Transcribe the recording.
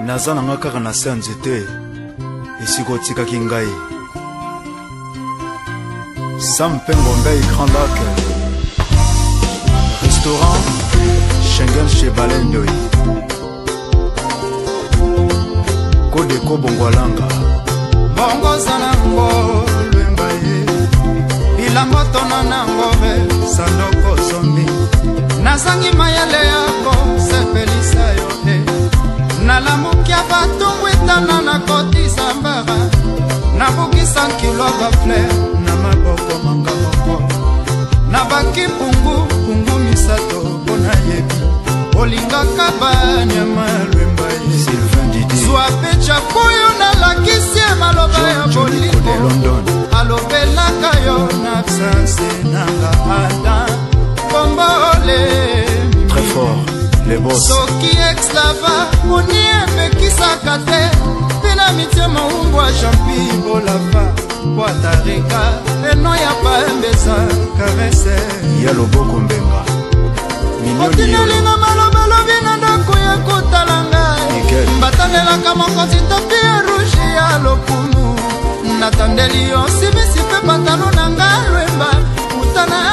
naza nanga kaka na se ya nzete esika otikaki ngai Sam Pengombe Grand Lac Restaurant Schengen chez Balendoy Kodeko Bongwalanga Bongo Zanango Lwembaye Bilango Tonanango Sandoko Zombi Nazangi mayele yako sepelisa yote Nalamukia batungu itana na kotisa mbara Nabukisa nkilo gafle na maboko mangamoko Nabaki pungu misato pona yebi Olinga kabanyama Lwembaye Sylvain Didi Zwa pecha puyo na lakisie maloba ya boliko Alobelaka yo na absence nanga Adam Bombole Très fort, les boss Soki ex-lava, moni epekisaka te Pina mitie maumbwa champi bolava Boatareka, eno ya paembeza karese Ya loboko mbenga Otinelinga malobalobi na ndako ya kotalanga Mbatanelaka mokonzi tapi ya rouge ya lokumu Natandeli yo simisi pe pantalo na nga Lwemba Utana